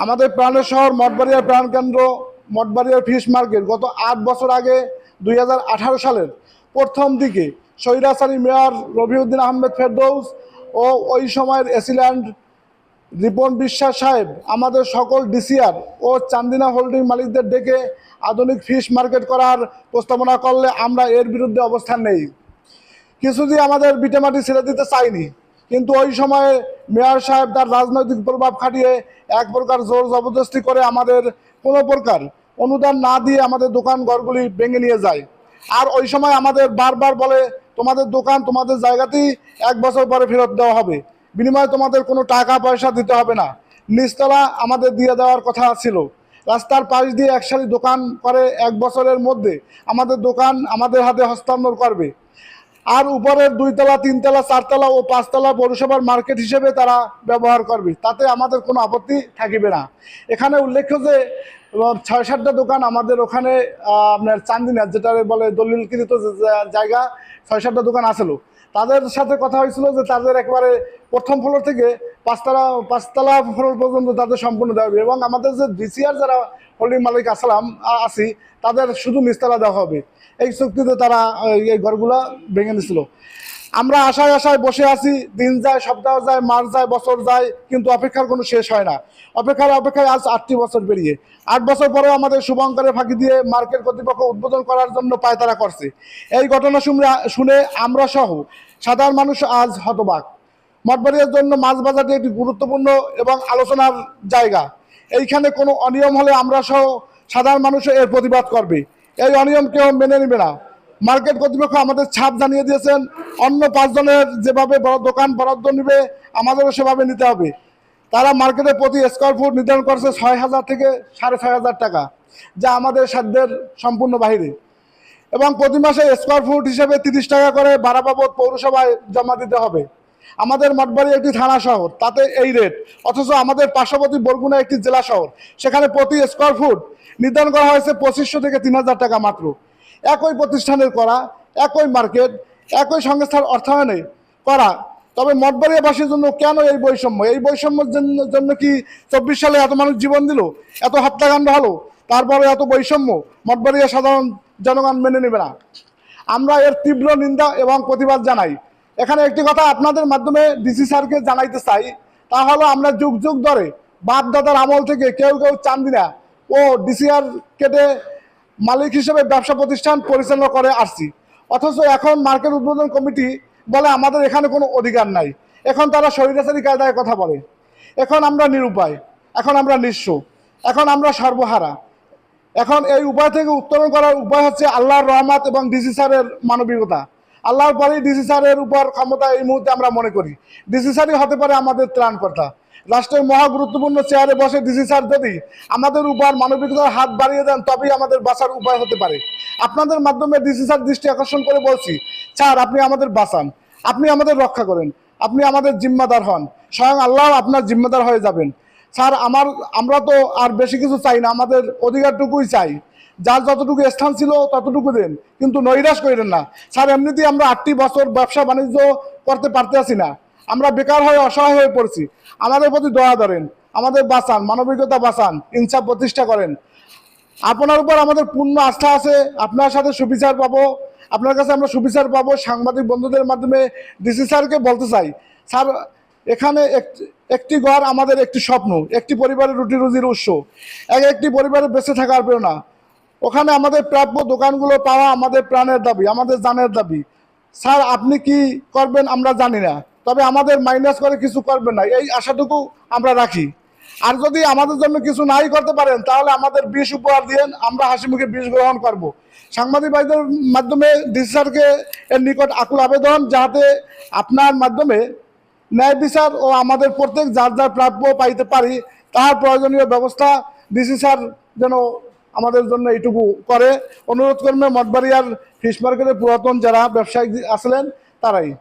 আমাদের প্রাণের শহর মঠবাড়িয়ার প্রাণকেন্দ্র মঠবাড়িয়ার ফিশ মার্কেট গত ৮ বছর আগে ২০১৮ সালের প্রথম দিকে স্বৈরাচারী মেয়র রবিউদ্দিন আহমেদ ফেরদৌস ও ওই সময়ের এসিল্যান্ড রিপন বিশ্বাস সাহেব আমাদের সকল ডিসিআর ও চান্দিনা হোল্ডিং মালিকদের ডেকে আধুনিক ফিশ মার্কেট করার প্রস্তাবনা করলে আমরা এর বিরুদ্ধে অবস্থান নেই। কিছুদিন আমাদের ভিটেমাটি ছেড়ে দিতে চাইনি, কিন্তু ওই সময়ে মেয়র সাহেব তার রাজনৈতিক প্রভাব খাটিয়ে এক প্রকার জোর জবরদস্তি করে আমাদের কোনো প্রকার অনুদান না দিয়ে আমাদের দোকান ঘরগুলি ভেঙে নিয়ে যায়। আর ওই সময় আমাদের বারবার বলে, তোমাদের দোকান তোমাদের জায়গাতেই ১ বছর পরে ফেরত দেওয়া হবে, বিনিময়ে তোমাদের কোনো টাকা পয়সা দিতে হবে না। নিচতলা আমাদের দিয়ে দেওয়ার কথা ছিল। রাস্তার পাশ দিয়ে এক সারি দোকান করে ১ বছরের মধ্যে আমাদের দোকান আমাদের হাতে হস্তান্তর করবে। আর উপরের ২ তলা ৩ তলা ৪ তলা ও ৫ তলা পৌরসভার মার্কেট হিসেবে তারা ব্যবহার করবে, তাতে আমাদের কোনো আপত্তি থাকিবে না। এখানে উল্লেখ্য যে ৬-৭টা দোকান আমাদের ওখানে আপনার চান্দিনা, যেটা বলে দলিলকৃত জায়গা, ৬-৭টা দোকান আসলো। তাদের সাথে কথা হয়েছিল যে তাদের একবারে প্রথম ফ্লোর থেকে পাঁচতলা ফ্লোর পর্যন্ত তাদের সম্পূর্ণ দেওয়া হবে, এবং আমাদের যে ডিসিআর যারা হোল্ডিং মালিক আছি তাদের শুধু নিচতলা দেওয়া হবে। এই চুক্তিতে তারা এই ঘরগুলা ভেঙে দিছিল। আমরা আশায় আশায় বসে আছি, দিন যায়, সপ্তাহ যায়, মাস যায়, বছর যায়, কিন্তু অপেক্ষার কোনো শেষ হয় না। অপেক্ষায় আজ ৮টি বছর পেরিয়ে ৮ বছর পরেও আমাদের শুভঙ্করের ফাঁকি দিয়ে মার্কেট কর্তৃপক্ষ উদ্বোধন করার জন্য পায়তারা করছে। এই ঘটনা শুনে আমরা সহ সাধারণ মানুষ আজ হতবাক। মঠবাড়িয়ার জন্য মাছ বাজারটি একটি গুরুত্বপূর্ণ এবং আলোচনার জায়গা। এইখানে কোনো অনিয়ম হলে আমরা সহ সাধারণ মানুষ এর প্রতিবাদ করবে। এই অনিয়ম কেউ মেনে নেবে না। মার্কেট কর্তৃপক্ষ আমাদের ছাপ জানিয়ে দিয়েছেন, অন্য ৫ জনের যেভাবে দোকান বরাদ্দ নেবে আমাদেরও সেভাবে নিতে হবে। তারা মার্কেটে প্রতি স্কোয়ার ফুট নির্ধারণ করছে ৬,০০০ থেকে ৬,৫০০ টাকা, যা আমাদের সাধ্যের সম্পূর্ণ বাহিরে, এবং প্রতি মাসে স্কোয়ার ফুট হিসেবে ৩০ টাকা করে ভাড়া বাবদ পৌরসভায় জমা দিতে হবে। আমাদের মঠবাড়ি একটি থানা শহর, তাতে এই রেট, অথচ আমাদের পার্শ্ববর্তী বরগুনা একটি জেলা শহর, সেখানে প্রতি স্কোয়ার ফুট নির্ধারণ করা হয়েছে ২৫০০ থেকে ৩,০০০ টাকা মাত্র। একই প্রতিষ্ঠানের করা, একই মার্কেট, একই সংস্থার অর্থায়নে করা, তবে মঠবাড়িয়াবাসীর জন্য কেন এই বৈষম্য? এই বৈষম্যের জন্য কি ২৪ সালে এত মানুষ জীবন দিল, এত হত্যাকাণ্ড হলো, তারপরে এত বৈষম্য মঠবাড়িয়া সাধারণ জনগণ মেনে নেবে না। আমরা এর তীব্র নিন্দা এবং প্রতিবাদ জানাই। এখানে একটি কথা আপনাদের মাধ্যমে ডিসি স্যারকে জানাইতে চাই, তা হলো আমরা যুগ যুগ ধরে বাপ দাদার আমল থেকে কেউ চান্দিনা ও ডিসিআর কেটে মালিক হিসেবে ব্যবসা প্রতিষ্ঠান পরিচালনা করে আসছি, অথচ এখন মার্কেট উদ্বোধন কমিটি বলে আমাদের এখানে কোনো অধিকার নাই। এখন তারা স্বৈরাচারী কায়দায় কথা বলে। এখন আমরা নিরুপায়, এখন আমরা নিঃস্ব, এখন আমরা সর্বহারা। এখন এই উপায় থেকে উত্তরণ করার উপায় হচ্ছে আল্লাহর রহমত এবং ডিসি স্যারের মানবিকতা। আল্লাহর পরেই ডিসি স্যারের উপর ক্ষমতা এই মুহূর্তে আমরা মনে করি। ডিসি স্যারই হতে পারে আমাদের ত্রাণকর্তা। রাষ্ট্রের মহা গুরুত্বপূর্ণ চেয়ারে বসে ডিসি স্যার যদি আমাদের উপর মানবিকতার হাত বাড়িয়ে দেন, তবেই আমাদের বাঁচার উপায় হতে পারে। আপনাদের মাধ্যমে ডিসি স্যার দৃষ্টি আকর্ষণ করে বলছি, স্যার আপনি আমাদের বাঁচান, আপনি আমাদের রক্ষা করেন, আপনি আমাদের জিম্মাদার হন, স্বয়ং আল্লাহ আপনার জিম্মাদার হয়ে যাবেন। স্যার আমরা তো আর বেশি কিছু চাই না, আমাদের অধিকারটুকুই চাই। যার যতটুকু স্থান ছিল ততটুকু দেন, কিন্তু নৈরাশ করেন না। স্যার এমনিতেই আমরা ৮টি বছর ব্যবসা বাণিজ্য করতে পারতেছি না, আমরা বেকার হয়ে অসহায় হয়ে পড়ছি। আমাদের প্রতি দয়া ধরেন, আমাদের বাঁচান, মানবিকতা বাঁচান, ইনসাফ প্রতিষ্ঠা করেন। আপনার উপর আমাদের পূর্ণ আস্থা আছে, আপনার সাথে সুবিচার পাবো, আপনার কাছে আমরা সুবিচার পাবো। সাংবাদিক বন্ধুদের মাধ্যমে ডিসি স্যারকে বলতে চাই, স্যার এখানে একটি ঘর আমাদের একটি স্বপ্ন, একটি পরিবারের রুটি রুজির উৎস, একটি পরিবারের বেঁচে থাকার প্রেরণা। ওখানে আমাদের প্রাপ্য দোকানগুলো পাওয়া আমাদের প্রাণের দাবি, আমাদের জানের দাবি। স্যার আপনি কি করবেন আমরা জানি না, তবে আমাদের মাইনাস করে কিছু করবেন না, এই আশাটুকু আমরা রাখি। আর যদি আমাদের জন্য কিছু নাই করতে পারেন, তাহলে আমাদের বিষ উপহার দিয়েন, আমরা হাসি মুখে বিষ গ্রহণ করব। সাংবাদিক ভাইদের মাধ্যমে ডিসি স্যারকে এর নিকট আকুল আবেদন, যাতে আপনার মাধ্যমে ন্যায় বিচার ও আমাদের প্রত্যেক যার যার প্রাপ্য পাইতে পারি, তার প্রয়োজনীয় ব্যবস্থা ডিসি স্যার যেন আমাদের জন্য এইটুকু করে। অনুরোধ করবে মঠবাড়িয়ার ফিশ মার্কেটের পুরাতন যারা ব্যবসায়ী আসলেন তারাই।